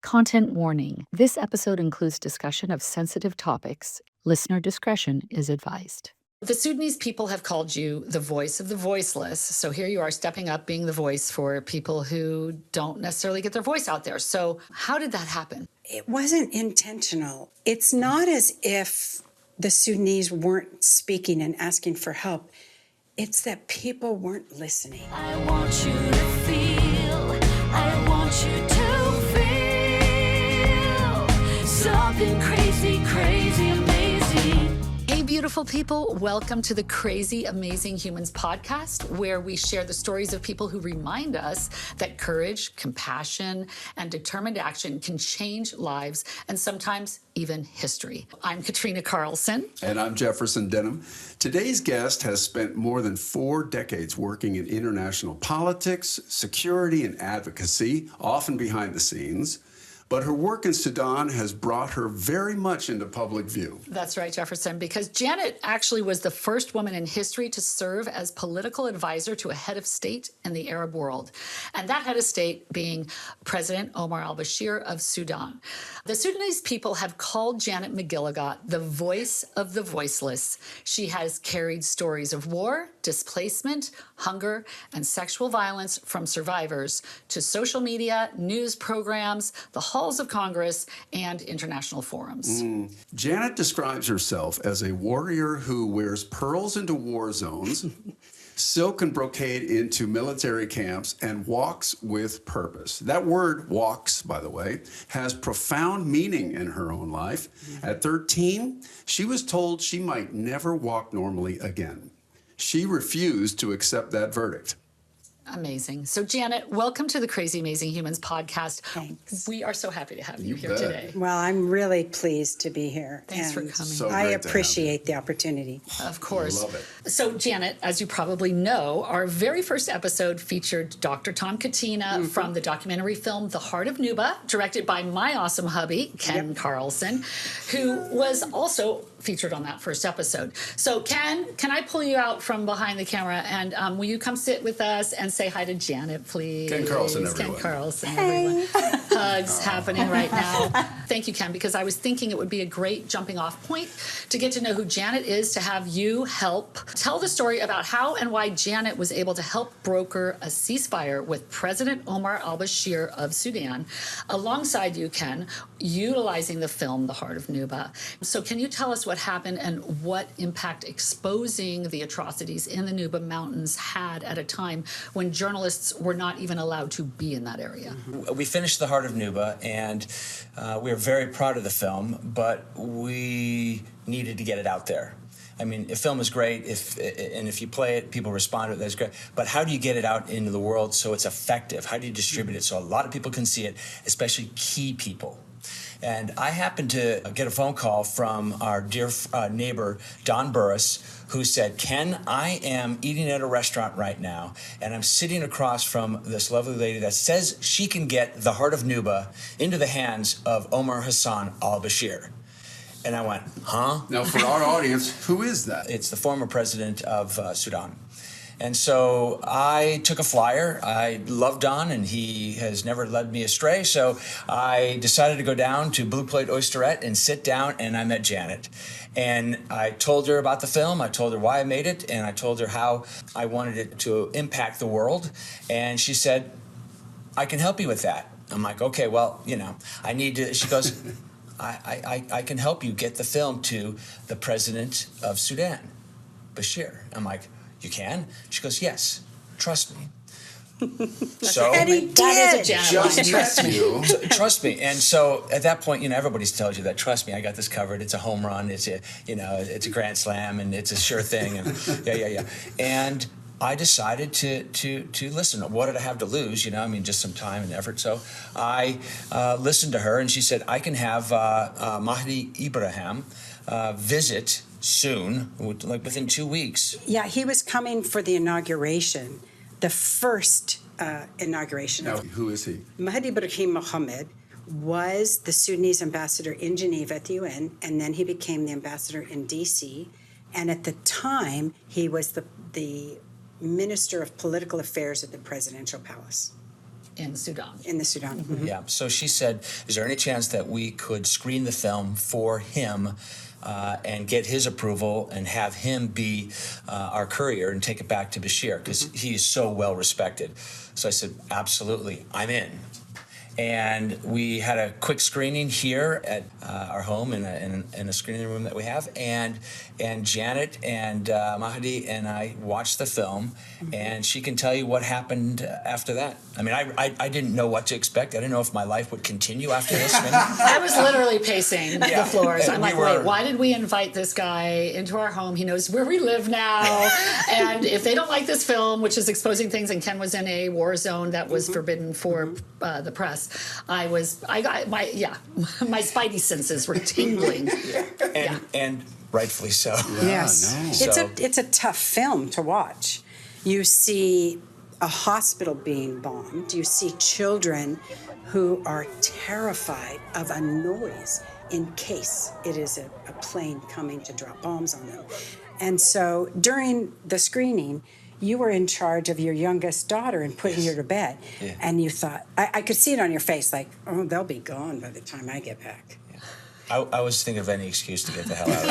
Content warning. This episode includes discussion of sensitive topics. Listener discretion is advised. The Sudanese people have called you the voice of the voiceless. So here you are stepping up, being the voice for people who don't necessarily get their voice out there. So how did that happen? It wasn't intentional. It's not as if the Sudanese weren't speaking and asking for help. It's that people weren't listening. I want you to feel, I want you to feel something crazy, crazy, amazing. Hey, beautiful people. Welcome to the Crazy Amazing Humans podcast, where we share the stories of people who remind us that courage, compassion, and determined action can change lives and sometimes even history. I'm Katrina Carlson. And I'm Jefferson Denham. Today's guest has spent more than 4 decades working in international politics, security, and advocacy, often behind the scenes. But her work in Sudan has brought her very much into public view. That's right, Jefferson, because Janet actually was the first woman in history to serve as political advisor to a head of state in the Arab world. And that head of state being President Omar al-Bashir of Sudan. The Sudanese people have called Janet McElligott the voice of the voiceless. She has carried stories of war, displacement, hunger, and sexual violence from survivors to social media, news programs, the halls of Congress, and international forums. Janet describes herself as a warrior who wears pearls into war zones, silk and brocade into military camps, and walks with purpose. That word, walks, by the way, has profound meaning in her own life. At 13, she was told she might never walk normally again. She refused to accept that verdict. Amazing. So, Janet, welcome to the Crazy Amazing Humans podcast. Thanks. We are so happy to have you, You here bet. today. Well, I'm really pleased to be here. Thanks for and coming. So I great to have appreciate the opportunity. Of course. Love it. So, Janet, as you probably know, our very first episode featured Dr. Tom Katina from the documentary film The Heart of Nuba, directed by my awesome hubby, Ken Carlson, who was also featured on that first episode. So, Ken, can I pull you out from behind the camera and will you come sit with us and say hi to Janet, please? Ken Carlson, everyone. Ken Carlson, everyone. Hugs happening right now. Thank you, Ken, because I was thinking it would be a great jumping off point to get to know who Janet is, to have you help tell the story about how and why Janet was able to help broker a ceasefire with President Omar al-Bashir of Sudan, alongside you, Ken, utilizing the film The Heart of Nuba. So can you tell us what happened and what impact exposing the atrocities in the Nuba Mountains had at a time when journalists were not even allowed to be in that area? We finished The Heart of Nuba, and we are very proud of the film, but we needed to get it out there. I mean, a film is great, if you play it, people respond to it, that's great. But how do you get it out into the world so it's effective? How do you distribute it so a lot of people can see it, especially key people? And I happened to get a phone call from our dear neighbor, Don Burris, who said, Ken, I am eating at a restaurant right now, and I'm sitting across from this lovely lady that says she can get The Heart of Nuba into the hands of Omar Hassan al-Bashir. And I went, huh? Now, for our audience, who is that? It's the former president of Sudan. And so I took a flyer. I love Don, and he has never led me astray. So I decided to go down to Blue Plate Oysterette and sit down, and I met Janet. And I told her about the film. I told her why I made it, and I told her how I wanted it to impact the world. And she said, I can help you with that. I'm like, okay, well, you know, I need to. She goes, I can help you get the film to the president of Sudan, Bashir. I'm like, you can? She goes, yes, trust me. So And he did. That is a Janet line. Just Trust met me. you. trust me. And so at that point, you know, everybody tells you that, trust me, I got this covered. It's a home run. It's a, you know, it's a grand slam, and it's a sure thing. And yeah. And I decided to listen. What did I have to lose? You know, I mean, just some time and effort. So I listened to her, and she said, I can have Mahdi Ibrahim visit soon, like within 2 weeks. Yeah, he was coming for the inauguration, the first inauguration. Now, who is he? Mahdi Ibrahim Mohammed was the Sudanese ambassador in Geneva at the UN, and then he became the ambassador in D.C. And at the time, he was the Minister of Political Affairs at the Presidential Palace. in Sudan. In the Sudan. Mhm. Yeah. So she said, "Is there any chance that we could screen the film for him and get his approval and have him be our courier and take it back to Bashir because he is so well respected?" So I said, "Absolutely, I'm in." And we had a quick screening here at our home in a screening room that we have, and Janet and Mahdi and I watched the film, and she can tell you what happened after that. I mean, I didn't know what to expect. I didn't know if my life would continue after this. I was literally pacing the floors. I'm like, We were- wait, why did we invite this guy into our home? He knows where we live now. And if they don't like this film, which is exposing things, and Ken was in a war zone that was forbidden for the press, my spidey senses were tingling. And rightfully so. Yes. no. It's a tough film to watch. You see a hospital being bombed. You see children who are terrified of a noise in case it is a plane coming to drop bombs on them. And so during the screening, you were in charge of your youngest daughter and putting her to bed. Yeah. And you thought, I could see it on your face, like, oh, they'll be gone by the time I get back. I was thinking of any excuse to get the hell out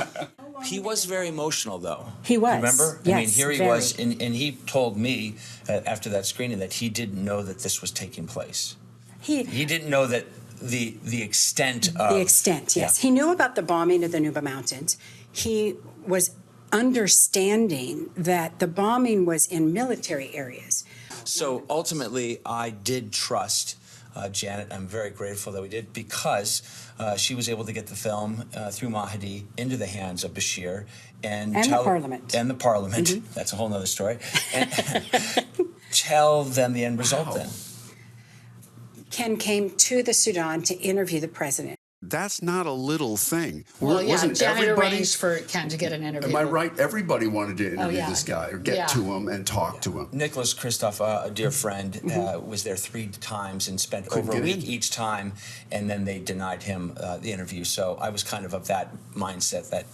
of it. He was very emotional, though. He was. Remember? I mean, Yes, here he very. was, and he told me after that screening that he didn't know that this was taking place. He didn't know that the extent of... The extent, yes. Yeah. He knew about the bombing of the Nuba Mountains. He was understanding that the bombing was in military areas. So ultimately, I did trust Janet. I'm very grateful that we did because she was able to get the film through Mahdi into the hands of Bashir and the Parliament. And the Parliament. That's a whole other story. And tell them the end result then. Ken came to the Sudan to interview the president. That's not a little thing. Well, yeah, Wasn't Janet everybody? arranged for Ken to get an interview. Am I right? Everybody wanted to interview yeah. this guy or get to him and talk to him. Nicholas Christoph, a dear friend, was there 3 times and spent over a get week in. each time, and then they denied him the interview. So I was kind of that mindset that,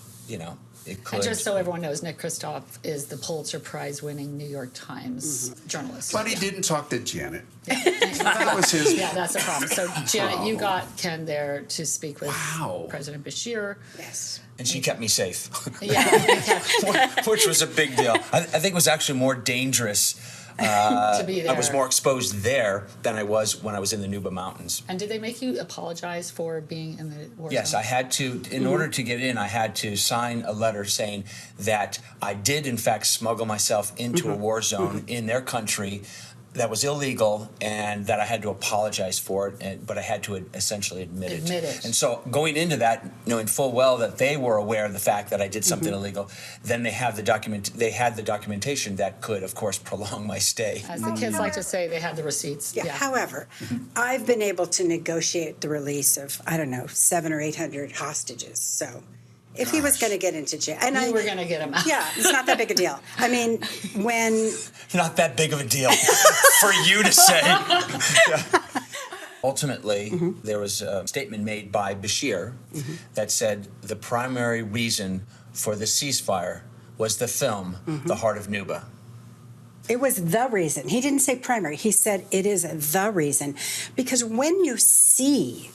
it could. And just so everyone knows, Nick Kristof is the Pulitzer Prize-winning New York Times journalist. But he didn't talk to Janet. That was his. Yeah, that's the problem. So, Janet, you got Ken there to speak with Wow. President Bashir. Yes. And she kept me safe, Yeah, which was a big deal. I think it was actually more dangerous. to be there. I was more exposed there than I was when I was in the Nuba Mountains. And did they make you apologize for being in the war Yes, zone? I had to, in order to get in, I had to sign a letter saying that I did, in fact, smuggle myself into a war zone in their country that was illegal and that I had to apologize for it, but I had to essentially admit it. And so going into that, knowing full well that they were aware of the fact that I did something illegal, then they had the documentation that could, of course, prolong my stay. As the kids like to say, they had the receipts. Yeah. However, I've been able to negotiate the release of, 700 or 800 hostages. So if he was going to get into jail. And You were going to get him out. Yeah, it's not that big a deal. I mean, when... Not that big of a deal for you to say. Ultimately, there was a statement made by Bashir that said the primary reason for the ceasefire was the film, The Heart of Nuba. It was the reason. He didn't say primary. He said it is the reason. Because when you see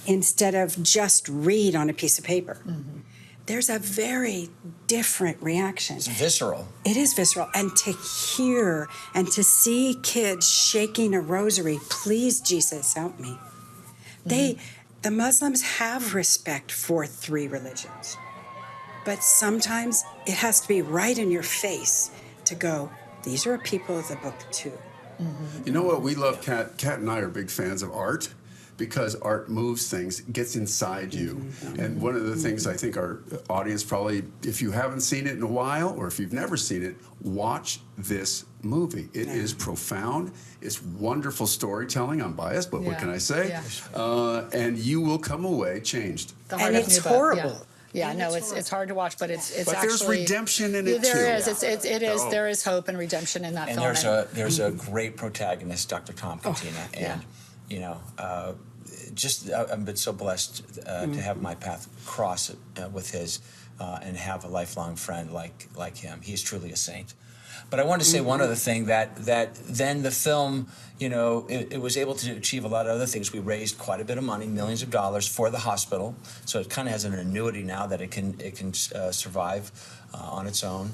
instead of just read on a piece of paper, there's a very different reaction. It's visceral. It is visceral. And to hear and to see kids shaking a rosary, please, Jesus, help me. The Muslims have respect for 3 religions. But sometimes it has to be right in your face to go, these are people of the book too. You know what? We love Kat. Kat and I are big fans of art because art moves things, gets inside you. And one of the things I think our audience probably, if you haven't seen it in a while or if you've never seen it, watch this movie. It is profound. It's wonderful storytelling. I'm biased, but what can I say? And you will come away changed. And it's horrible. Yeah, no, it's hard to watch, but it's But actually... there's redemption in it, too. There is. It is. There is hope and redemption in that And film. there's a great protagonist, Dr. Tom Katina, and I've been so blessed to have my path cross with his and have a lifelong friend like him. He's truly a saint. But I wanted to say one other thing, that then the film, it was able to achieve a lot of other things. We raised quite a bit of money, millions of dollars for the hospital. So it kind of has an annuity now that it can survive on its own.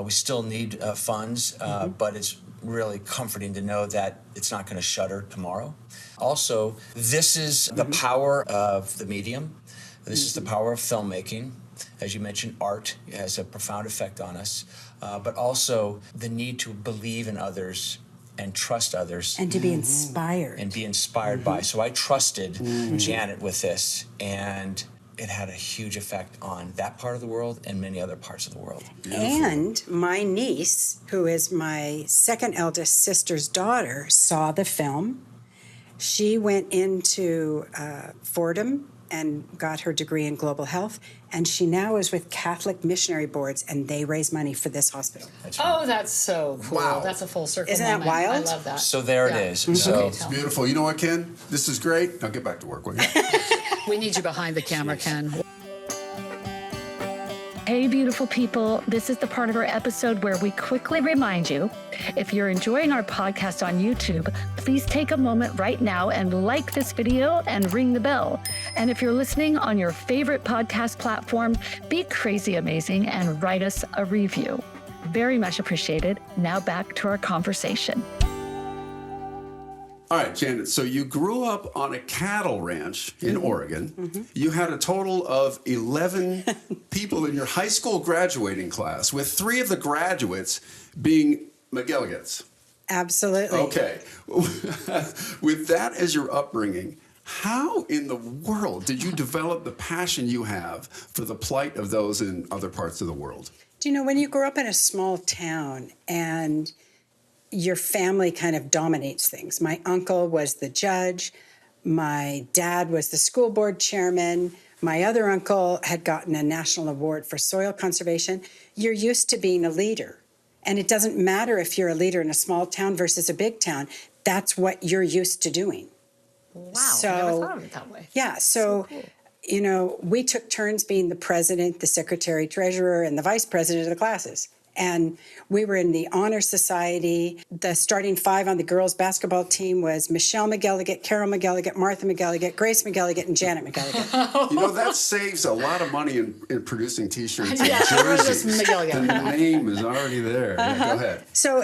We still need funds, but it's really comforting to know that it's not going to shutter tomorrow. Also, this is the power of the medium. This is the power of filmmaking. As you mentioned, art has a profound effect on us, but also the need to believe in others and trust others. And to be inspired. And be inspired by. So I trusted Janet with this, and it had a huge effect on that part of the world and many other parts of the world. Beautiful. And my niece, who is my second eldest sister's daughter, saw the film. She went into Fordham and got her degree in global health, and she now is with Catholic missionary boards, and they raise money for this hospital. Oh, that's so cool. Wow. That's a full circle Isn't that moment. wild? I love that. So there it Yeah. is. Okay, So tell It's me. beautiful. You know what, Ken? This is great. Now get back to work, will you? We need you behind the camera, Ken. Hey, beautiful people. This is the part of our episode where we quickly remind you, if you're enjoying our podcast on YouTube, please take a moment right now and like this video and ring the bell. And if you're listening on your favorite podcast platform, be crazy amazing and write us a review. Very much appreciated. Now back to our conversation. All right, Janet, so you grew up on a cattle ranch in Oregon. You had a total of 11 people in your high school graduating class, with 3 of the graduates being McElligotts. Absolutely. Okay. With that as your upbringing, how in the world did you develop the passion you have for the plight of those in other parts of the world? Do you know, when you grow up in a small town and your family kind of dominates things. My uncle was the judge. My dad was the school board chairman. My other uncle had gotten a national award for soil conservation. You're used to being a leader. And it doesn't matter if you're a leader in a small town versus a big town. That's what you're used to doing. Wow, So- I never thought of it that way. Yeah, so you know, we took turns being the president, the secretary, treasurer, and the vice president of the classes. And we were in the Honor Society. The starting 5 on the girls' basketball team was Michelle McElligott, Carol McElligott, Martha McElligott, Grace McElligott, and Janet McElligott. You know, that saves a lot of money in producing T-shirts and Yeah, everyone jerseys. just McElligott. The name is already there. Yeah, go ahead. So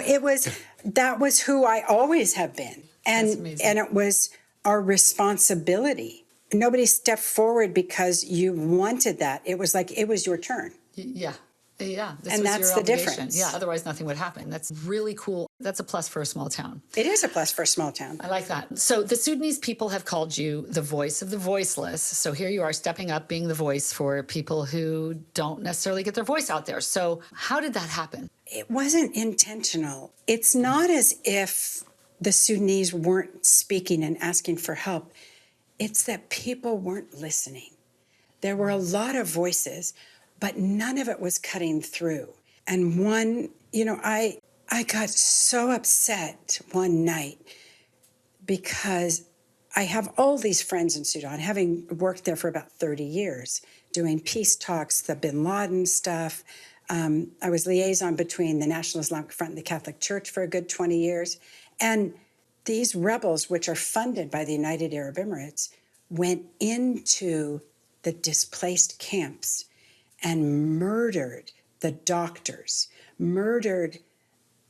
that was who I always have been. That's And amazing. it was our responsibility. Nobody stepped forward because you wanted that. It was like, it was your turn. Yeah. Yeah. This And was that's your the obligation. difference. Yeah. Otherwise, nothing would happen. That's really cool. That's a plus for a small town. It is a plus for a small town. I like that. So the Sudanese people have called you the voice of the voiceless. So here you are stepping up, being the voice for people who don't necessarily get their voice out there. So how did that happen? It wasn't intentional. It's not as if the Sudanese weren't speaking and asking for help. It's that people weren't listening. There were a lot of voices, but none of it was cutting through. And one, you know, I got so upset one night because I have all these friends in Sudan, having worked there for about 30 years, doing peace talks, the bin Laden stuff. I was liaison between the National Islamic Front and the Catholic Church for a good 20 years. And these rebels, which are funded by the United Arab Emirates, went into the displaced camps and murdered the doctors, murdered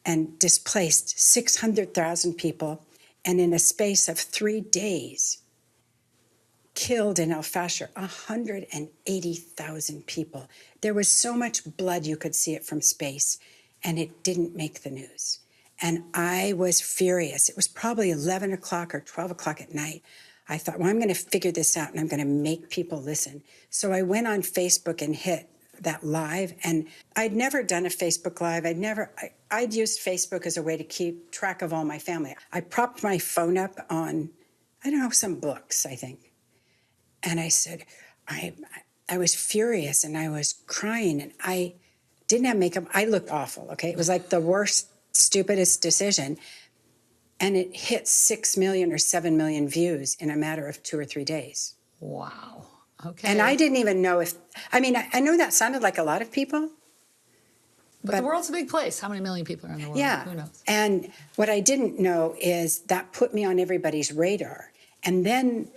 and displaced 600,000 people, and in a space of 3 days, killed in Al-Fashir 180,000 people. There was so much blood you could see it from space, and it didn't make the news. And I was furious. It was probably 11 o'clock or 12 o'clock at night. I thought, well, I'm going to figure this out and I'm going to make people listen. So I went on Facebook and hit that live. And I'd never done a Facebook Live. I'd used Facebook as a way to keep track of all my family. I propped my phone up on, I don't know, some books, I think. And I said, I was furious and I was crying and I didn't have makeup. I looked awful, okay? It was like the worst, stupidest decision. And it hit 6 million or 7 million views in a matter of 2 or 3 days. Wow. Okay. And I didn't even know I know that sounded like a lot of people, But the world's a big place. How many million people are in the world? Yeah. Who knows? And what I didn't know is that put me on everybody's radar. And then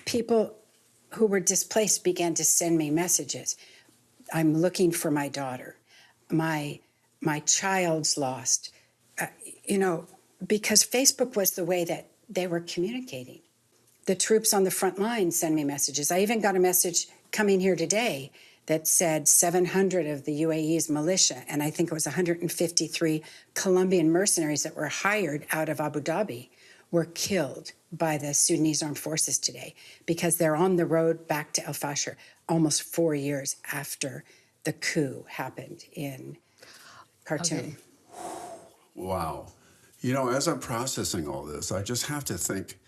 people who were displaced began to send me messages. I'm looking for my daughter. My child's lost. Because Facebook was the way that they were communicating. The troops on the front line send me messages. I even got a message coming here today that said 700 of the UAE's militia, and I think it was 153 Colombian mercenaries that were hired out of Abu Dhabi, were killed by the Sudanese armed forces today because they're on the road back to El Fasher almost 4 years after the coup happened in Khartoum. Okay. Wow. As I'm processing all this, I just have to think,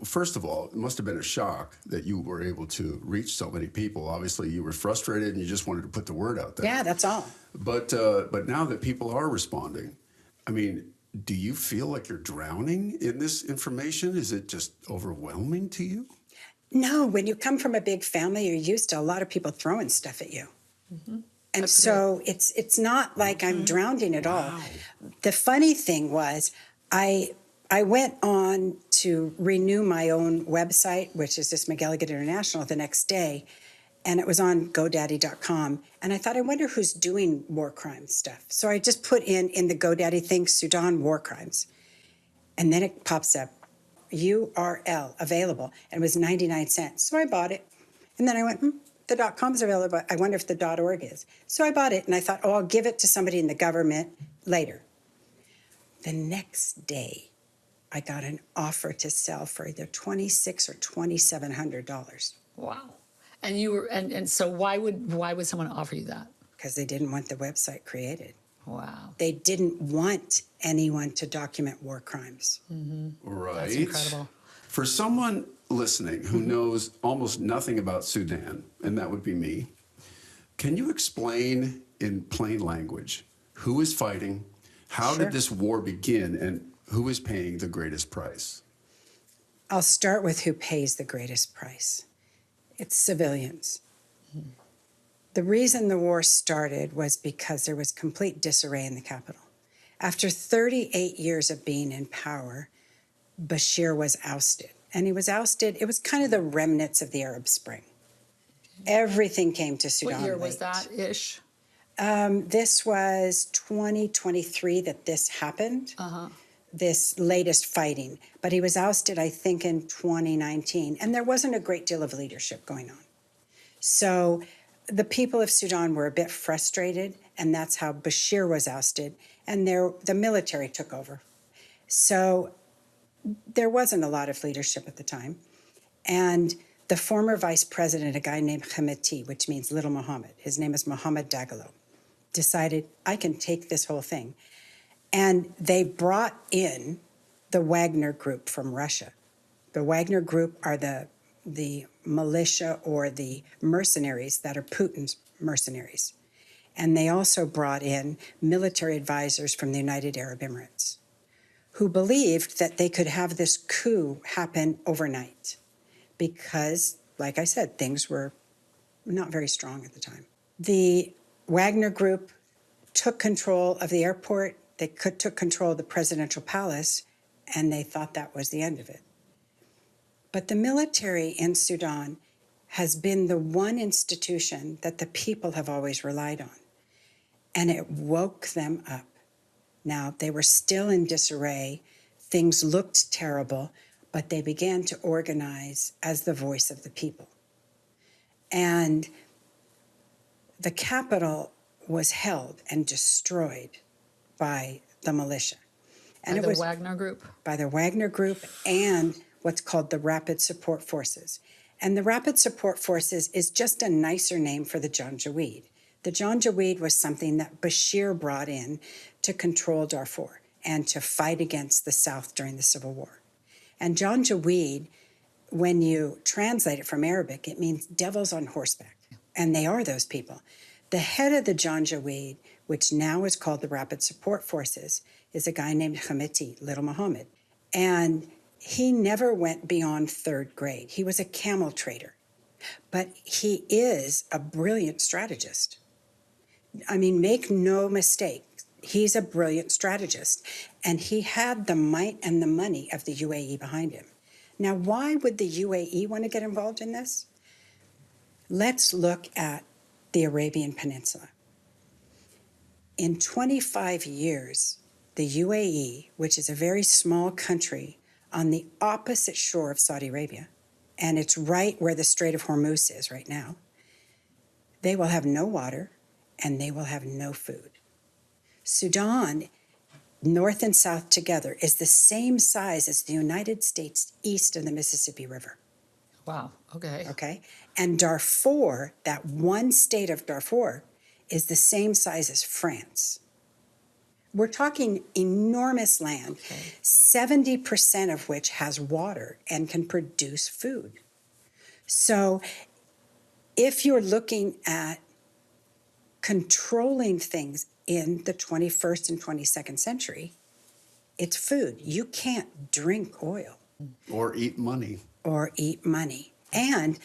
first of all, it must have been a shock that you were able to reach so many people. Obviously, you were frustrated and you just wanted to put the word out there. Yeah, that's all. But now that people are responding, do you feel like you're drowning in this information? Is it just overwhelming to you? No, when you come from a big family, you're used to a lot of people throwing stuff at you. Mm-hmm. And That's so it's not like I'm drowning at all. The funny thing was I went on to renew my own website, which is just McElligott International, the next day, and it was on GoDaddy.com. And I thought, I wonder who's doing war crime stuff. So I just put in the GoDaddy thing, Sudan war crimes. And then it pops up, URL available, and it was 99 cents. So I bought it. And then I went, the .com is available. I wonder if the .org is. So I bought it, and I thought, I'll give it to somebody in the government later. The next day, I got an offer to sell for either $2,600 or $2,700 Wow. And you were, and so why would someone offer you that? because they didn't want the website created. Wow. They didn't want anyone to document war crimes. Right. That's incredible. For someone listening who knows almost nothing about Sudan, and that would be me, can you explain in plain language who is fighting, how Sure. did this war begin, and who is paying the greatest price? I'll start with who pays the greatest price. It's civilians. The reason the war started was because there was complete disarray in the capital. After 38 years of being in power, Bashir was ousted. And he was ousted, it was kind of the remnants of the Arab Spring. Everything came to Sudan What year was late. that-ish? This was 2023 that this happened, this latest fighting. But he was ousted, I think, in 2019. And there wasn't a great deal of leadership going on. So the people of Sudan were a bit frustrated, and that's how Bashir was ousted, and the military took over. So there wasn't a lot of leadership at the time. And the former vice president, a guy named Hameti, which means Little Muhammad, his name is Mohammed Dagalo, decided, I can take this whole thing. And they brought in the Wagner Group from Russia. The Wagner Group are the militia or the mercenaries that are Putin's mercenaries. And they also brought in military advisors from the United Arab Emirates who believed that they could have this coup happen overnight because, like I said, things were not very strong at the time. The Wagner Group took control of the airport, they took control of the presidential palace, and they thought that was the end of it. But the military in Sudan has been the one institution that the people have always relied on, and it woke them up. Now, they were still in disarray, things looked terrible, but they began to organize as the voice of the people. And the capital was held and destroyed by the militia. And By it the was Wagner Group? by the Wagner Group and what's called the Rapid Support Forces. And the Rapid Support Forces is just a nicer name for the Janjaweed. The Janjaweed was something that Bashir brought in to control Darfur and to fight against the South during the Civil War. And Janjaweed, when you translate it from Arabic, it means devils on horseback. And they are those people. The head of the Janjaweed, which now is called the Rapid Support Forces, is a guy named Hameti, Little Muhammad. And he never went beyond third grade. He was a camel trader. But he is a brilliant strategist. I mean, make no mistake, he's a brilliant strategist, and he had the might and the money of the UAE behind him. Now, why would the UAE want to get involved in this? Let's look at the Arabian Peninsula. In 25 years, the UAE, which is a very small country on the opposite shore of Saudi Arabia, and it's right where the Strait of Hormuz is right now, they will have no water and they will have no food. Sudan, north and south together, is the same size as the United States east of the Mississippi River. Wow. Okay. Okay? And Darfur, that one state of Darfur, is the same size as France. We're talking enormous land, 70% of which has water and can produce food. So if you're looking at controlling things in the 21st and 22nd century, it's food. You can't drink oil. Or eat money. Or eat money. And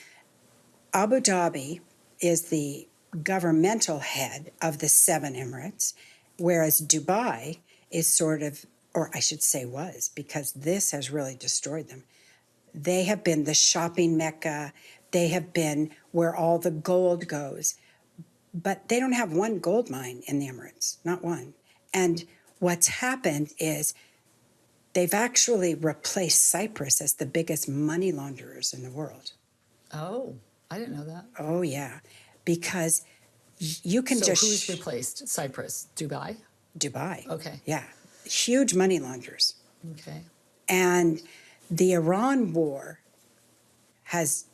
Abu Dhabi is the governmental head of the 7 Emirates, whereas Dubai is sort of, or I should say was, because this has really destroyed them. They have been the shopping mecca. They have been where all the gold goes. But they don't have one gold mine in the Emirates, not one. And what's happened is they've actually replaced Cyprus as the biggest money launderers in the world. Oh, I didn't know that. Oh, yeah. Because you can So just... who's replaced Cyprus? Dubai? Dubai. Okay. Yeah. Huge money launderers. Okay. And the Iran war has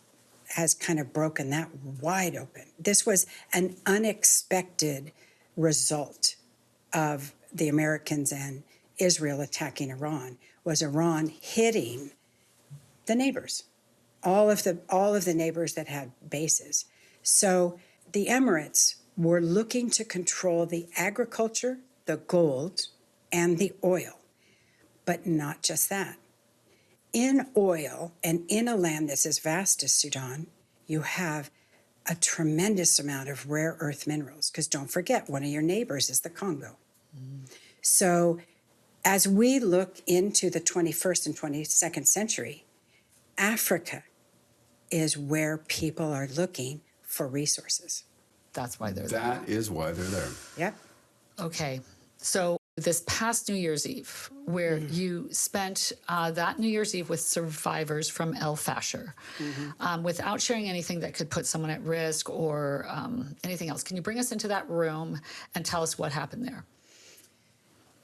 kind of broken that wide open. This was an unexpected result of the Americans and Israel attacking Iran, was Iran hitting the neighbors, all of the neighbors that had bases. So the Emirates were looking to control the agriculture, the gold, and the oil. But not just that. In oil and in a land that's as vast as Sudan, you have a tremendous amount of rare earth minerals, because don't forget, one of your neighbors is the Congo. So as we look into the 21st and 22nd century, Africa is where people are looking for resources. That's why they're there. That is why they're there. Yep. Okay. So this past New Year's Eve, where you spent that New Year's Eve with survivors from El Fasher, without sharing anything that could put someone at risk or anything else. Can you bring us into that room and tell us what happened there?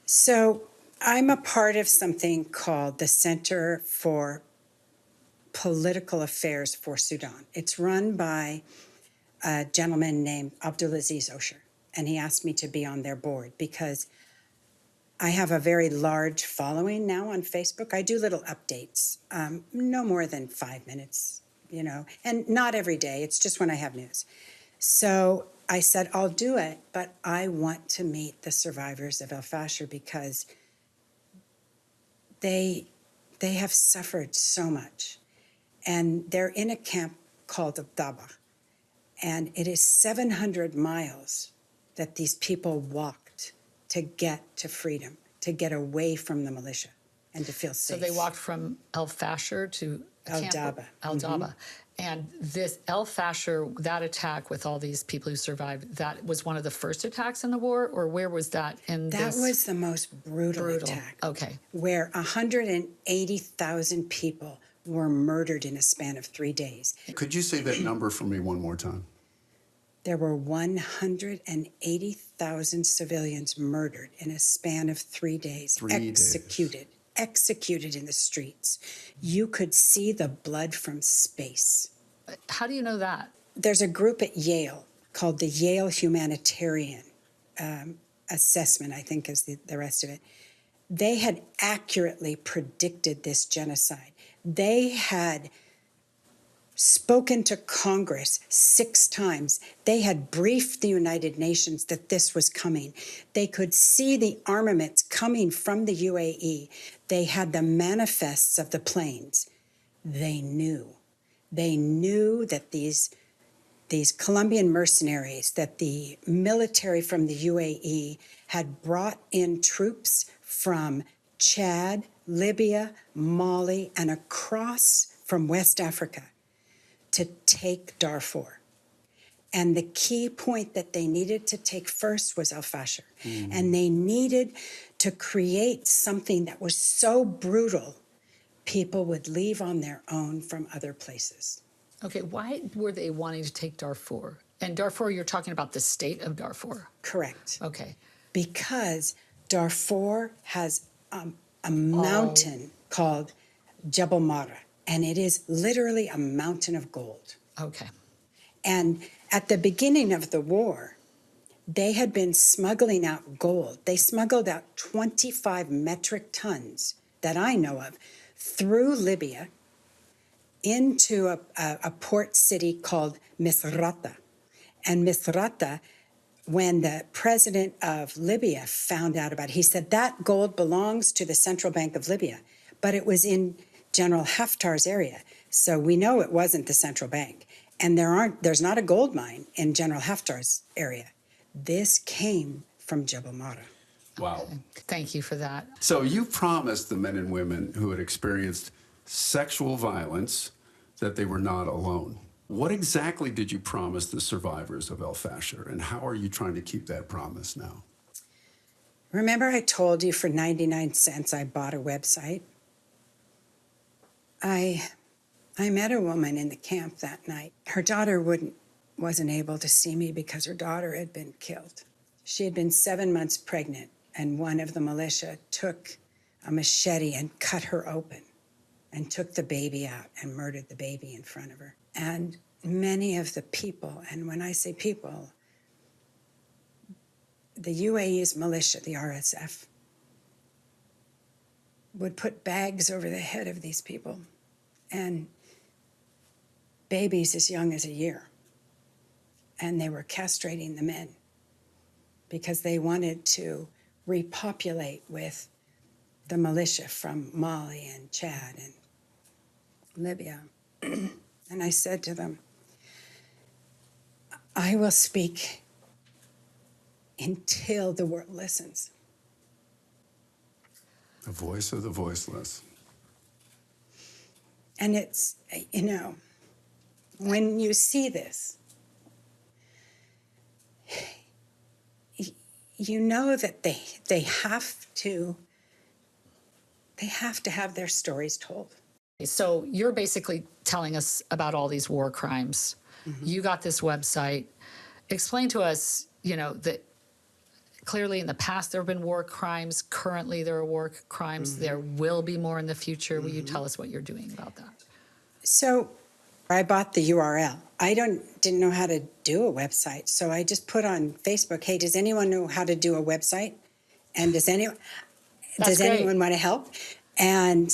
So I'm a part of something called the Center for Political Affairs for Sudan. It's run by a gentleman named Abdulaziz Osher, and he asked me to be on their board because I have a very large following now on Facebook. I do little updates, no more than 5 minutes, and not every day. It's just when I have news. So I said, I'll do it, but I want to meet the survivors of El Fasher because they have suffered so much. And they're in a camp called Abdaba. And it is 700 miles that these people walked to get to freedom, to get away from the militia and to feel safe. So they walked from El Fasher to Al-Daba. Al-Daba. And this El Fasher, that attack with all these people who survived, that was one of the first attacks in the war? Or where was that in this? That was the most brutal attack. Okay. Where 180,000 people were murdered in a span of 3 days. Could you say that number for me one more time? There were 180,000 civilians murdered in a span of 3 days. 3 days. Executed in the streets. You could see the blood from space. How do you know that? There's a group at Yale called the Yale Humanitarian Assessment, I think is the rest of it. They had accurately predicted this genocide. They had spoken to Congress 6 times. They had briefed the United Nations that this was coming. They could see the armaments coming from the UAE. They had the manifests of the planes. They knew. They knew that these these Colombian mercenaries that the military from the UAE had brought in troops from Chad, Libya, Mali, and across from West Africa to take Darfur. And the key point that they needed to take first was al-Fashir. And they needed to create something that was so brutal, people would leave on their own from other places. Okay, why were they wanting to take Darfur? And Darfur, you're talking about the state of Darfur. Correct. Okay. Because Darfur has a mountain called Jebel Mara, and it is literally a mountain of gold. Okay. And at the beginning of the war, they had been smuggling out gold. They smuggled out 25 metric tons that I know of through Libya into a port city called Misrata. And Misrata, when the president of Libya found out about it, he said that gold belongs to the central bank of Libya, but it was in General Haftar's area. So we know it wasn't the central bank. And there's not a gold mine in General Haftar's area. This came from Jebel Mara. Wow. Thank you for that. So you promised the men and women who had experienced sexual violence that they were not alone. What exactly did you promise the survivors of al-Fashir, and how are you trying to keep that promise now? Remember I told you for 99 cents I bought a website? I met a woman in the camp that night. Her daughter wasn't able to see me because her daughter had been killed. She had been 7 months pregnant, and one of the militia took a machete and cut her open and took the baby out and murdered the baby in front of her. And many of the people, and when I say people, the UAE's militia, the RSF, would put bags over the head of these people and babies as young as a year. And they were castrating the men because they wanted to repopulate with the militia from Mali and Chad and Libya. And I said to them, I will speak until the world listens. The voice of the voiceless. And it's, you know, when you see this, you know that they have to have their stories told. So you're basically telling us about all these war crimes. You got this website. Explain to us, you know, that clearly in the past there have been war crimes. Currently there are war crimes. There will be more in the future. Will you tell us what you're doing about that? So I bought the URL. I didn't know how to do a website, so I just put on Facebook, hey, does anyone know how to do a website? And does anyone want to help? And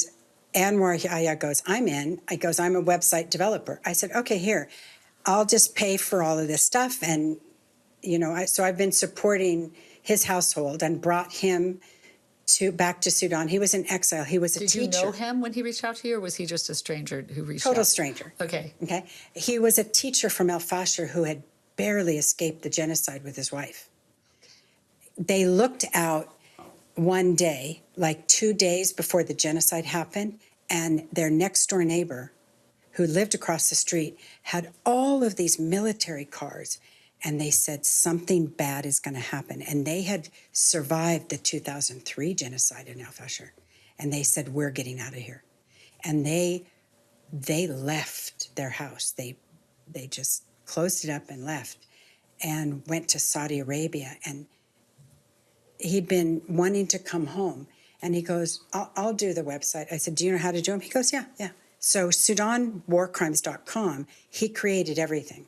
Anwar Yahya goes, I'm in. I goes, I'm a website developer. I said, okay, here, I'll just pay for all of this stuff. And, you know, so I've been supporting his household and brought him back to Sudan. He was in exile. He was a teacher. Did you know him when he reached out to you, or was he just a stranger who reached out? Total stranger. Okay. Okay. He was a teacher from al-Fashir who had barely escaped the genocide with his wife. They looked out one day, like 2 days before the genocide happened, and their next door neighbor, who lived across the street, had all of these military cars, and they said something bad is going to happen. And they had survived the 2003 genocide in al-Fashir, and they said, we're getting out of here. And they left their house. They just closed it up and left and went to Saudi Arabia. And he'd been wanting to come home. And he goes, I'll do the website. I said, do you know how to do them? He goes, yeah. So SudanWarCrimes.com, he created everything.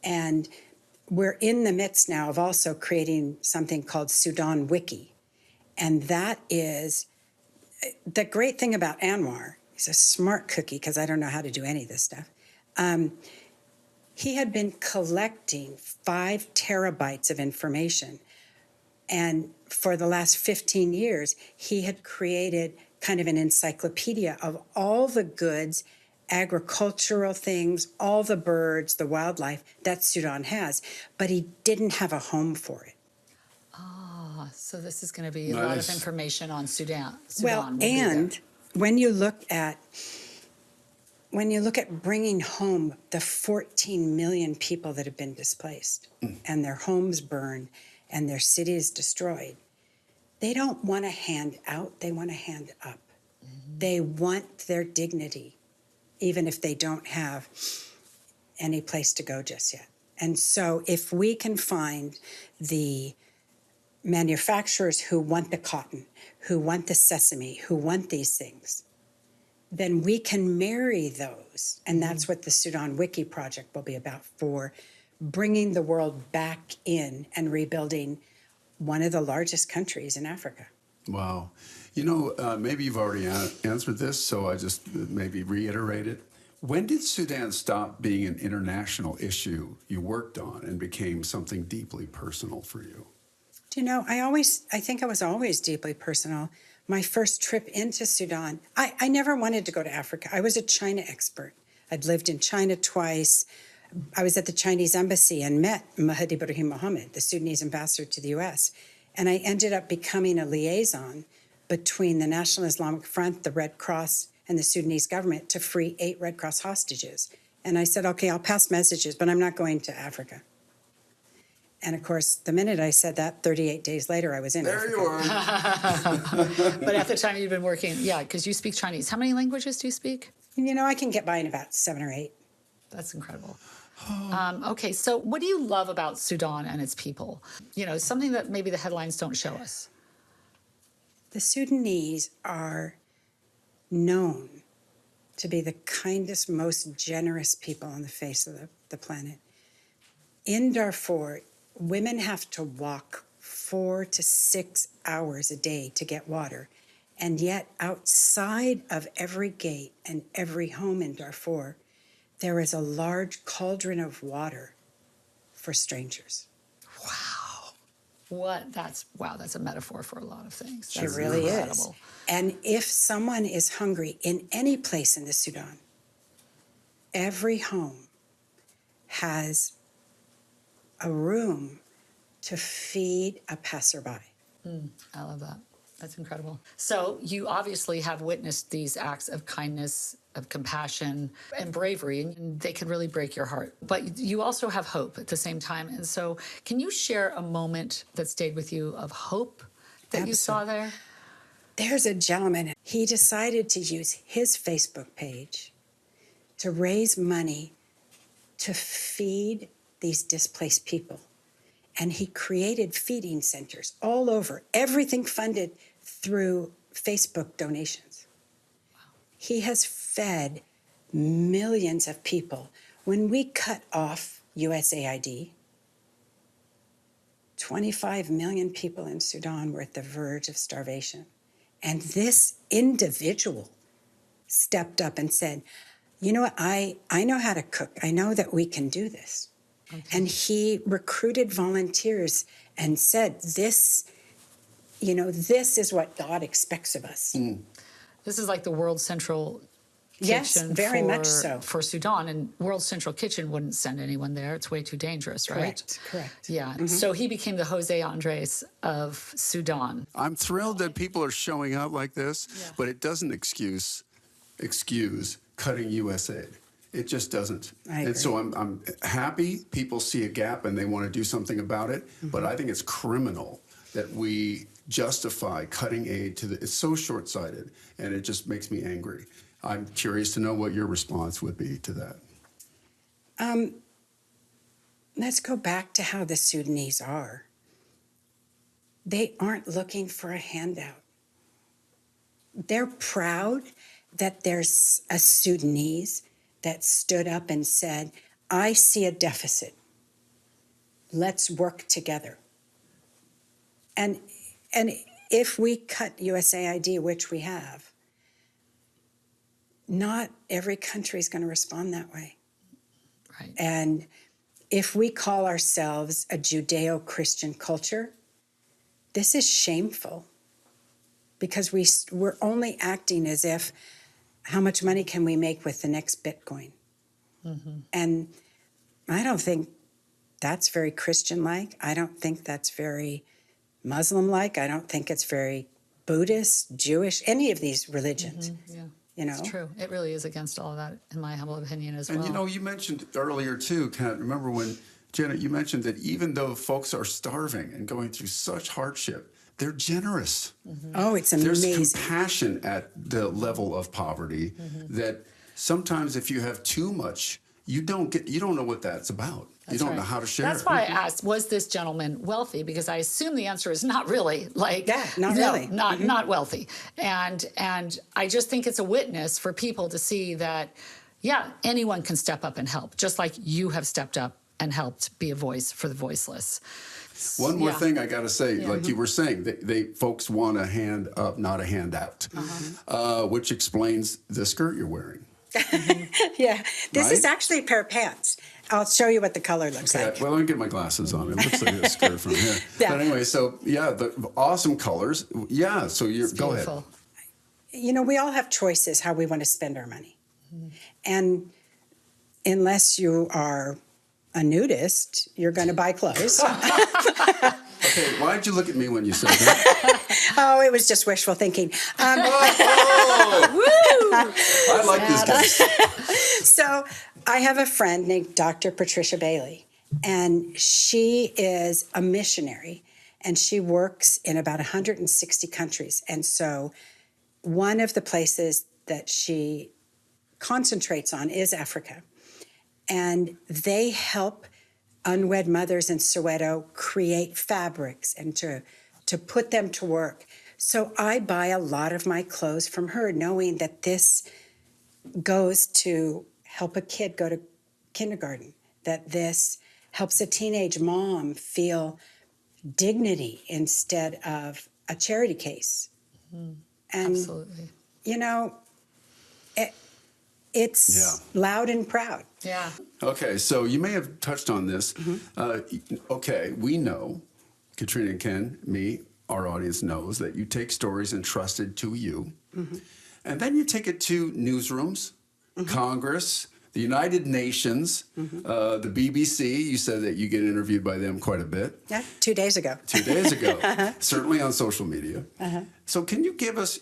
And we're in the midst now of also creating something called Sudan Wiki. And that is, the great thing about Anwar, he's a smart cookie because I don't know how to do any of this stuff. He had been collecting 5 terabytes of information. And for the last 15 years, he had created kind of an encyclopedia of all the goods agricultural things, all the birds, the wildlife that Sudan has, but he didn't have a home for it. Ah, so this is going to be a lot of information on Sudan. Well, will be there. and when you look at bringing home the 14 million people that have been displaced and their homes burned and their cities destroyed, they don't want a hand out, they want a hand up. They want their dignity, even if they don't have any place to go just yet. And so if we can find the manufacturers who want the cotton, who want the sesame, who want these things, then we can marry those. And that's what the Sudan Wiki Project will be about, for bringing the world back in and rebuilding one of the largest countries in Africa. Wow. You know, maybe you've already answered this, so I just maybe reiterate it. When did Sudan stop being an international issue you worked on and became something deeply personal for you? Do you know, I think I was always deeply personal. My first trip into Sudan, I never wanted to go to Africa. I was a China expert. I'd lived in China twice. I was at the Chinese embassy and met Mahdi Ibrahim Mohammed, the Sudanese ambassador to the U.S., and I ended up becoming a liaison between the National Islamic Front, the Red Cross, and the Sudanese government to free 8 Red Cross hostages. And I said, okay, I'll pass messages, but I'm not going to Africa. And of course, the minute I said that, 38 days later, I was in Africa. There you are. But at the time you'd been working, yeah, because you speak Chinese. How many languages do you speak? You know, I can get by in about 7 or 8. That's incredible. Okay, so what do you love about Sudan and its people? You know, something that maybe the headlines don't show us. The Sudanese are known to be the kindest, most generous people on the face of the planet. In Darfur, women have to walk 4 to 6 hours a day to get water. And yet outside of every gate and every home in Darfur, there is a large cauldron of water for strangers. Wow. That's a metaphor for a lot of things. It That's really incredible. is. And if someone is hungry in any place in the Sudan, every home has a room to feed a passerby. I love that. That's incredible. So you obviously have witnessed these acts of kindness, of compassion, and bravery, and they can really break your heart. But you also have hope at the same time. And so can you share a moment that stayed with you of hope that you saw there? There's a gentleman, he decided to use his Facebook page to raise money to feed these displaced people. And he created feeding centers all over, everything funded through Facebook donations. He has fed millions of people. When we cut off USAID, 25 million people in Sudan were at the verge of starvation. And this individual stepped up and said, you know what, I know how to cook. I know that we can do this. Okay. And he recruited volunteers and said, this is what God expects of us. This is like the World Central Kitchen. Yes, very much so. For Sudan, and World Central Kitchen wouldn't send anyone there. It's way too dangerous, right? Correct. Yeah. So he became the Jose Andres of Sudan. I'm thrilled that people are showing out like this, but it doesn't excuse cutting U.S. aid. It just doesn't. And so I'm happy people see a gap and they want to do something about it, but I think it's criminal that we justify cutting aid to it's so short-sighted, and it just makes me angry. I'm curious to know what your response would be to that. Let's go back to how the Sudanese are. They aren't looking for a handout. They're proud that there's a Sudanese that stood up and said, I see a deficit. Let's work together. And if we cut USAID, which we have, not every country is going to respond that way. Right. And if we call ourselves a Judeo-Christian culture, this is shameful, because we're only acting as if how much money can we make with the next Bitcoin? And I don't think that's very Christian-like. I don't think that's very Muslim-like. I don't think it's very Buddhist, Jewish, any of these religions. Yeah. You know? It's true. It really is against all of that, in my humble opinion, as well. And you know, you mentioned earlier too, Kat, remember when, Janet, you mentioned that even though folks are starving and going through such hardship, they're generous. Oh, it's There's amazing. compassion at the level of poverty that sometimes if you have too much, you don't know what that's about. You don't know how to share That's it. why I asked, was this gentleman wealthy? Because I assume the answer is not really. Like, Yeah, not no, really. not wealthy. And I just think it's a witness for people to see that, yeah, anyone can step up and help, just like you have stepped up and helped be a voice for the voiceless. One more Yeah. thing I got to say, like you were saying, they folks want a hand up, not a handout, which explains the skirt you're wearing. Yeah, this is Right? actually a pair of pants. I'll show you what the color looks Yeah, like. well, let me get my glasses on. It looks like a skirt from here. Yeah. But anyway, so yeah, the awesome colors. Yeah, so you're go ahead. Beautiful. You know, we all have choices how we want to spend our money. And unless you are a nudist, you're going to buy clothes. Okay, why did you look at me when you said that? Oh, it was just wishful thinking. I like this guy. So I have a friend named Dr. Patricia Bailey, and she is a missionary, and she works in about 160 countries. And so one of the places that she concentrates on is Africa. And they help unwed mothers in Soweto create fabrics and to put them to work. So I buy a lot of my clothes from her, knowing that this goes to help a kid go to kindergarten, that this helps a teenage mom feel dignity instead of a charity case. And, Absolutely. you know, it's loud and proud. Yeah. Okay, so you may have touched on this. Okay, we know, Katrina and Ken, me, our audience knows that you take stories entrusted to you, and then you take it to newsrooms, Congress, the United Nations, the BBC. You said that you get interviewed by them quite a bit. Yeah, 2 days ago. 2 days ago, certainly on social media. So can you give us,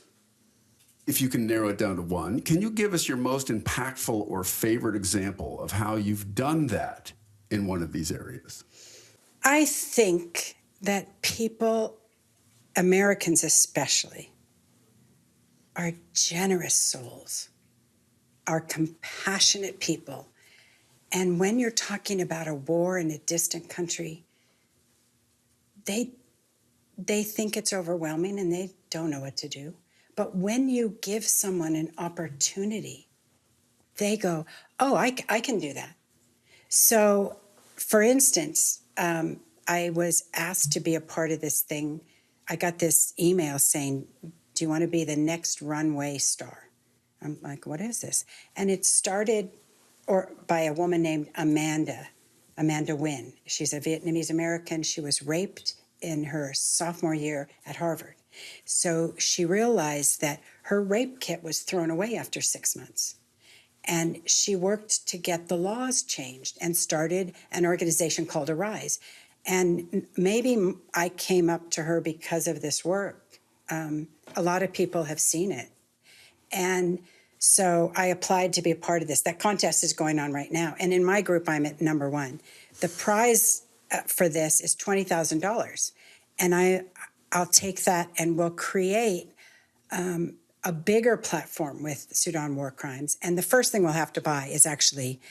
if you can narrow it down to one, can you give us your most impactful or favorite example of how you've done that in one of these areas? I think that people, Americans especially, are generous souls, are compassionate people. And when you're talking about a war in a distant country, they think it's overwhelming and they don't know what to do. But when you give someone an opportunity, they go, oh, I can do that. So, for instance, I was asked to be a part of this thing. I got this email saying, do you want to be the next runway star? I'm like, what is this? And it started by a woman named Amanda Nguyen. She's a Vietnamese American. She was raped in her sophomore year at Harvard. So she realized that her rape kit was thrown away after 6 months. And she worked to get the laws changed and started an organization called Arise. And maybe I came up to her because of this work. A lot of people have seen it. And so I applied to be a part of this. That contest is going on right now. And in my group, I'm at number 1. The prize for this is $20,000. And I'll take that and we'll create a bigger platform with Sudan war crimes. And the first thing we'll have to buy is actually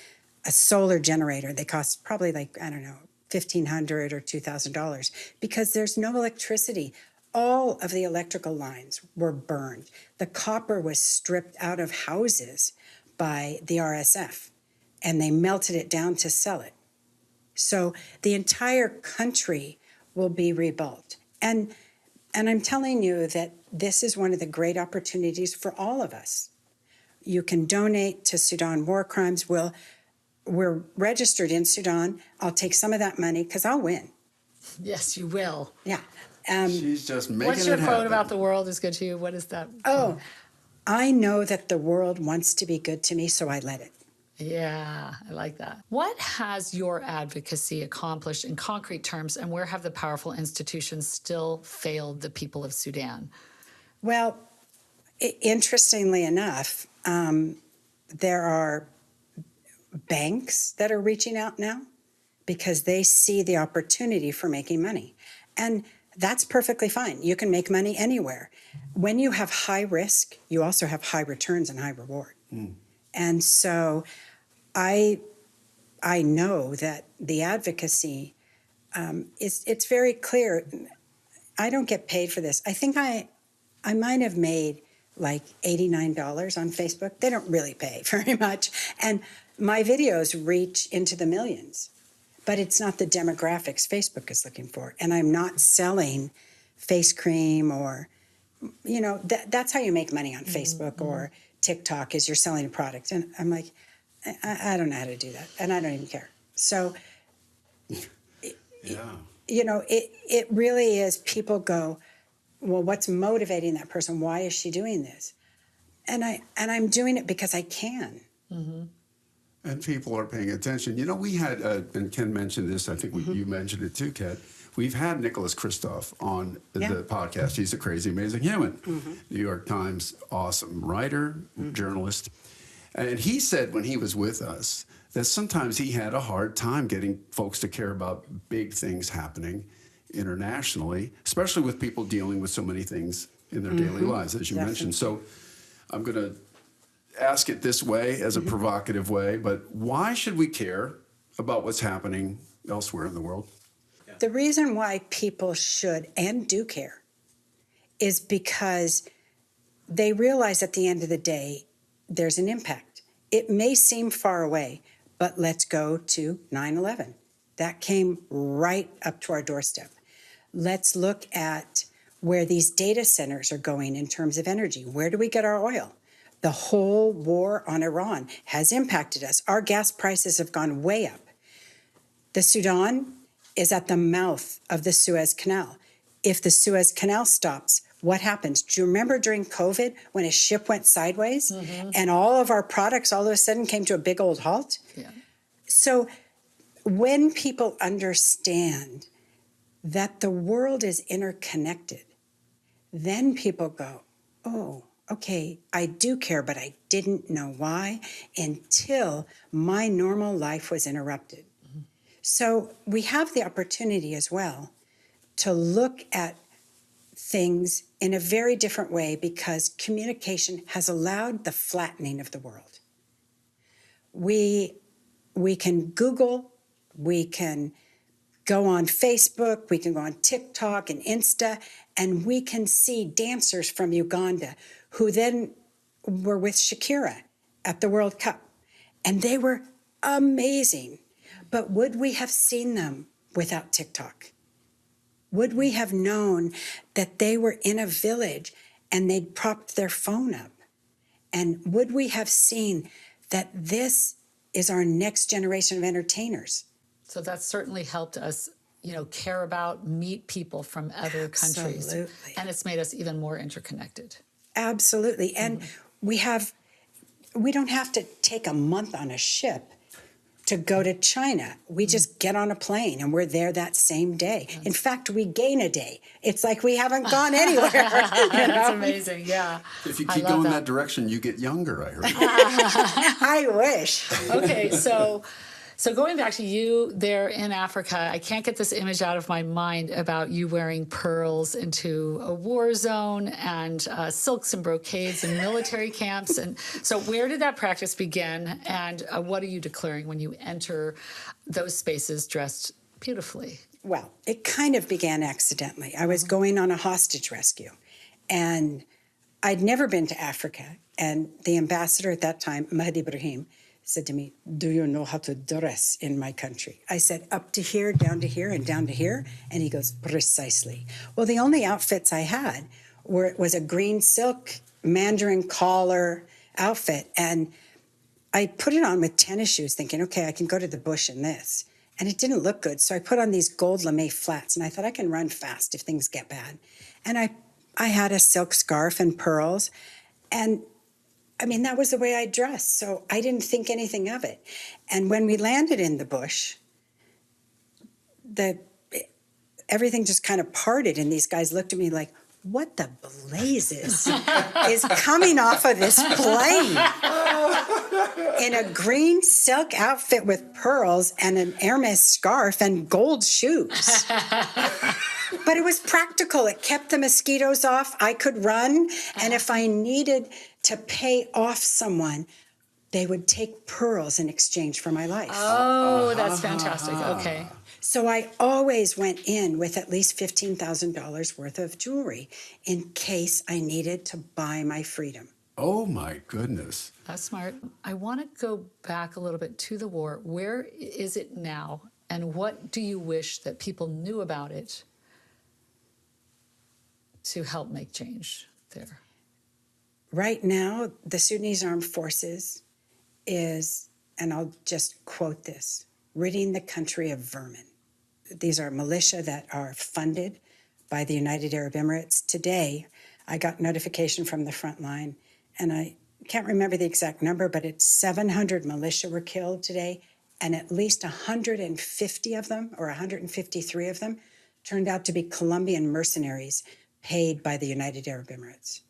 a solar generator. They cost probably $1,500 or $2,000 because there's no electricity. All of the electrical lines were burned. The copper was stripped out of houses by the RSF, and they melted it down to sell it. So the entire country will be rebuilt. And I'm telling you that this is one of the great opportunities for all of us. You can donate to Sudan war crimes. We're registered in Sudan. I'll take some of that money because I'll win. Yes, you will. Yeah. She's just making What's your it quote happen. about the world is good to you? What is that? Oh, I know that the world wants to be good to me, so I let it. Yeah, I like that. What has your advocacy accomplished in concrete terms, and where have the powerful institutions still failed the people of Sudan? Well, interestingly enough, there are banks that are reaching out now because they see the opportunity for making money. And that's perfectly fine. You can make money anywhere. When you have high risk, you also have high returns and high reward. And so I know that the advocacy it's very clear. I don't get paid for this. I think I might have made like $89 on Facebook. They don't really pay very much. And my videos reach into the millions, but it's not the demographics Facebook is looking for. And I'm not selling face cream or, you know, that's how you make money on Facebook or TikTok is you're selling a product. And I'm like, I don't know how to do that. And I don't even care. So, you know, it really is people go, well, what's motivating that person? Why is she doing this? And I'm doing it because I can. And people are paying attention. You know, we had, and Ken mentioned this, I think you mentioned it too, Kat. We've had Nicholas Kristof on the podcast. He's a crazy, amazing human. New York Times, awesome writer, journalist. And he said when he was with us that sometimes he had a hard time getting folks to care about big things happening internationally, especially with people dealing with so many things in their daily lives, as you mentioned. So I'm going to ask it this way as a provocative way, but why should we care about what's happening elsewhere in the world? The reason why people should and do care is because they realize at the end of the day, there's an impact. It may seem far away, but let's go to 9/11. That came right up to our doorstep. Let's look at where these data centers are going in terms of energy. Where do we get our oil? The whole war on Iran has impacted us. Our gas prices have gone way up. The Sudan is at the mouth of the Suez Canal. If the Suez Canal stops, what happens? Do you remember during COVID when a ship went sideways and all of our products all of a sudden came to a big old halt? So when people understand that the world is interconnected, then people go, oh, okay, I do care, but I didn't know why until my normal life was interrupted. So we have the opportunity as well to look at things in a very different way because communication has allowed the flattening of the world. We can Google, we can go on Facebook, we can go on TikTok and Insta, and we can see dancers from Uganda who then were with Shakira at the World Cup. And they were amazing. But would we have seen them without TikTok? Would we have known that they were in a village and they'd propped their phone up? And would we have seen that this is our next generation of entertainers? So that's certainly helped us, you know, care about, meet people from other countries. Absolutely. And it's made us even more interconnected. Absolutely. And we don't have to take a month on a ship to go to China. We just get on a plane and we're there that same day. In fact, we gain a day. It's like we haven't gone anywhere. That's amazing, yeah. If you keep going that direction, you get younger, I heard. I wish. Okay, so going back to you there in Africa, I can't get this image out of my mind about you wearing pearls into a war zone and silks and brocades in military camps. And so where did that practice begin? And what are you declaring when you enter those spaces dressed beautifully? Well, it kind of began accidentally. I was going on a hostage rescue, and I'd never been to Africa. And the ambassador at that time, Mahdi Ibrahim, said to me, do you know how to dress in my country? I said, up to here, down to here, and down to here. And he goes, precisely. Well, the only outfits I had was a green silk mandarin collar outfit. And I put it on with tennis shoes thinking, okay, I can go to the bush in this. And it didn't look good. So I put on these gold lame flats and I thought I can run fast if things get bad. And I had a silk scarf and pearls. And I mean, that was the way I dressed, so I didn't think anything of it. And when we landed in the bush, everything just kind of parted, and these guys looked at me like, what the blazes is coming off of this plane? In a green silk outfit with pearls and an Hermes scarf and gold shoes. But it was practical. It kept the mosquitoes off. I could run. And if I needed to pay off someone, they would take pearls in exchange for my life. Oh, that's fantastic. Okay. So I always went in with at least $15,000 worth of jewelry in case I needed to buy my freedom. Oh, my goodness. That's smart. I want to go back a little bit to the war. Where is it now? And what do you wish that people knew about it to help make change there? Right now, the Sudanese Armed Forces is, and I'll just quote this, ridding the country of vermin. These are militia that are funded by the United Arab Emirates. Today, I got notification from the front line, and I can't remember the exact number, but it's 700 militia were killed today, and at least 150 of them, or 153 of them, turned out to be Colombian mercenaries paid by the United Arab Emirates.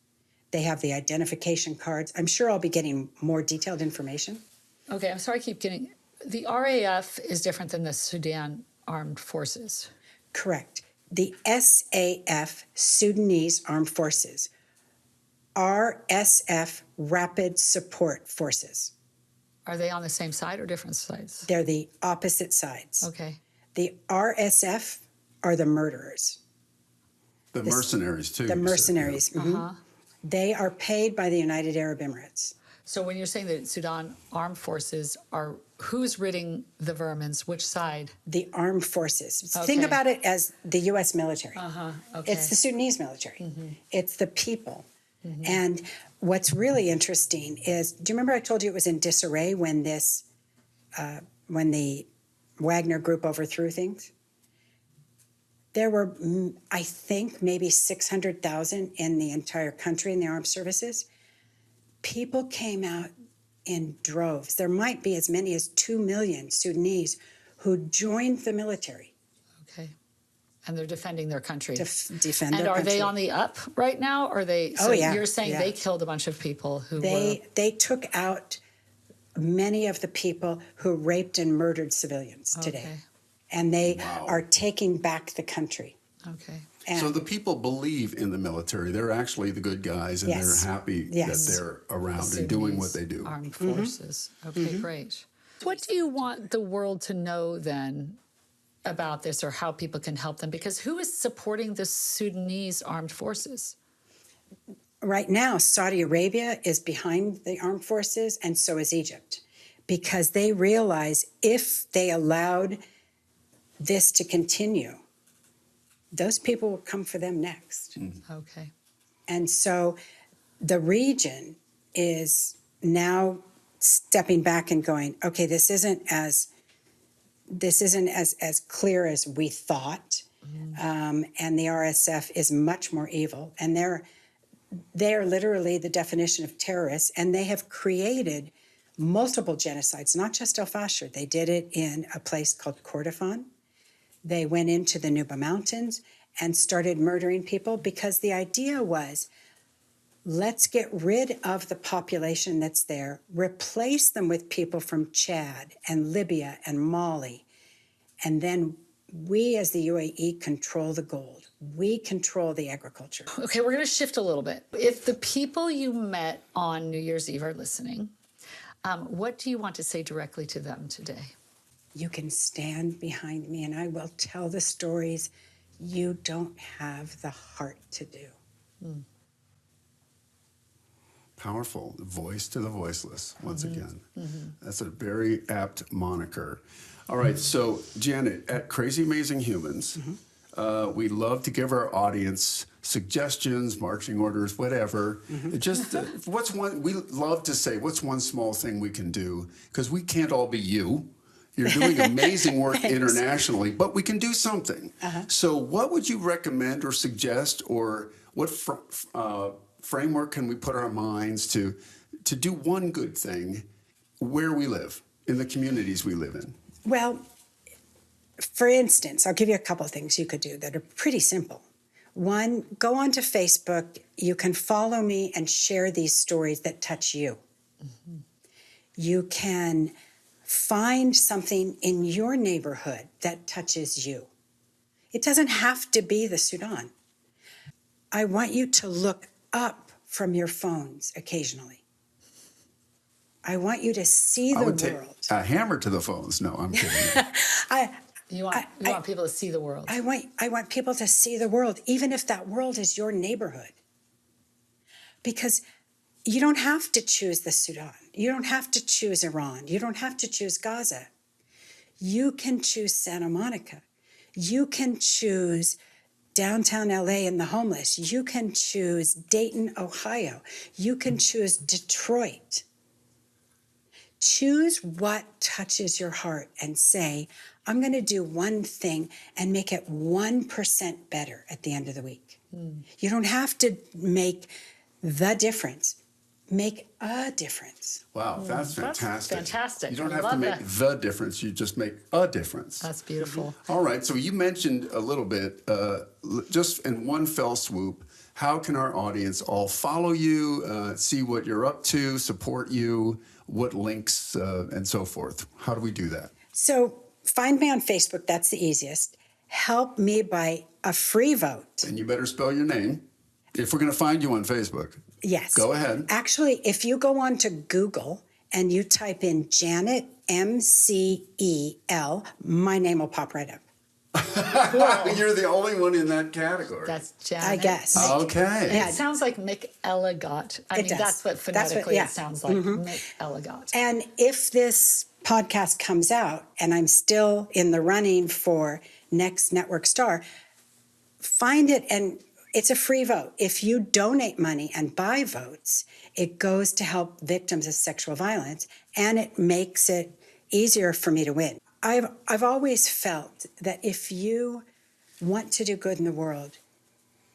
They have the identification cards. I'm sure I'll be getting more detailed information. Okay, I'm sorry I keep getting... The RAF is different than the Sudan Armed Forces. Correct. The SAF, Sudanese Armed Forces, RSF, Rapid Support Forces. Are they on the same side or different sides? They're the opposite sides. Okay. The RSF are the murderers. The mercenaries, too. The you said, mercenaries. Mhm. They are paid by the United Arab Emirates. So when you're saying that Sudan Armed Forces are, who's ridding the vermins? Which side? The armed forces. Okay. Think about it as the U.S. military. Okay. It's the Sudanese military. It's the people. And what's really interesting is, do you remember I told you it was in disarray when when the Wagner group overthrew things? There were, I think, maybe 600,000 in the entire country in the armed services. People came out in droves. There might be as many as 2 million Sudanese who joined the military. Okay. And they're defending their country. Defend And their are country. they on the up right now? Or are they? Oh, yeah. You're saying Yeah. they killed a bunch of people who They took out many of the people who raped and murdered civilians today. Okay. And they Wow. are taking back the country. Okay. And So the people believe in the military. They're actually the good guys, and Yes. they're happy Yes. that they're around and doing what they do. Armed Forces. Okay, great. What do you want the world to know then about this, or how people can help them? Because who is supporting the Sudanese Armed Forces? right now, Saudi Arabia is behind the armed forces, and so is Egypt, because they realize if they allowed this to continue, those people will come for them next. Okay. And so the region is now stepping back and going, okay, this isn't as clear as we thought. And the RSF is much more evil. And they're literally the definition of terrorists. And they have created multiple genocides, not just El-Fashir. They did it in a place called Kordofan. They went into the Nuba Mountains and started murdering people because the idea was, let's get rid of the population that's there, replace them with people from Chad and Libya and Mali, and then we as the UAE control the gold. We control the agriculture. Okay, we're going to shift a little bit. If the people you met on New Year's Eve are listening, what do you want to say directly to them today? You can stand behind me and I will tell the stories you don't have the heart to do. Powerful. Voice to the voiceless, once again. That's a very apt moniker. All right, so Janet, at Crazy Amazing Humans, we love to give our audience suggestions, marching orders, whatever. Just we love to say, what's one small thing we can do? Because we can't all be you. You're doing amazing work internationally, but we can do something. So what would you recommend or suggest, or what framework can we put our minds to to do one good thing where we live, in the communities we live in? Well, for instance, I'll give you a couple of things you could do that are pretty simple. One, go onto Facebook. You can follow me and share these stories that touch you. Mm-hmm. You can find something in your neighborhood that touches you. It doesn't have to be the Sudan. I want you to look up from your phones occasionally. I want you to see the I would world. take a hammer to the phones. No, I'm kidding. You want people to see the world. I want people to see the world, even if that world is your neighborhood. Because you don't have to choose the Sudan. You don't have to choose Iran. You don't have to choose Gaza. You can choose Santa Monica. You can choose downtown LA and the homeless. You can choose Dayton, Ohio. You can choose Detroit. Choose what touches your heart and say, I'm going to do one thing and make it 1% better at the end of the week. You don't have to make the difference. Make a difference. Wow, that's fantastic. That's fantastic. You don't I have to love make that. the difference. You just make a difference. That's beautiful. All right, so you mentioned a little bit, just in one fell swoop, how can our audience all follow you, see what you're up to, support you, what links, and so forth? How do we do that? So find me on Facebook. That's the easiest. Help me by a free vote. And you better spell your name if we're going to find you on Facebook. Yes. Go ahead. Actually, if you go on to Google and you type in Janet McElligott, my name will pop right up. You're the only one in that category. That's Janet. I guess. Okay. Yeah. It sounds like McElligott. I It mean, does. that's what phonetically yeah. it sounds like. McElligott. And if this podcast comes out and I'm still in the running for Next Network Star, find it, and it's a free vote. If you donate money and buy votes, it goes to help victims of sexual violence, and it makes it easier for me to win. I've always felt that if you want to do good in the world,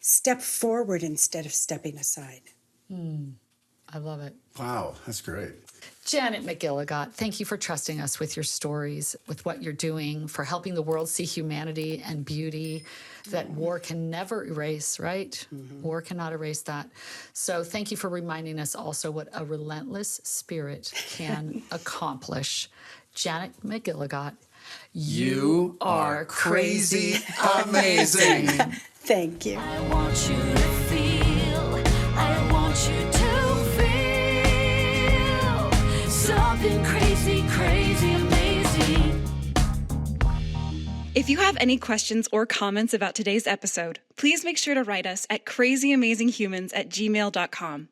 step forward instead of stepping aside. I love it. Wow, that's great. Janet McElligott, thank you for trusting us with your stories, with what you're doing, for helping the world see humanity and beauty that war can never erase, right? War cannot erase that. So thank you for reminding us also what a relentless spirit can accomplish. Janet McElligott, you are crazy amazing. Thank you. I want you to feel, I want you to feel something crazy, crazy, amazing. If you have any questions or comments about today's episode, please make sure to write us at crazyamazinghumans@gmail.com.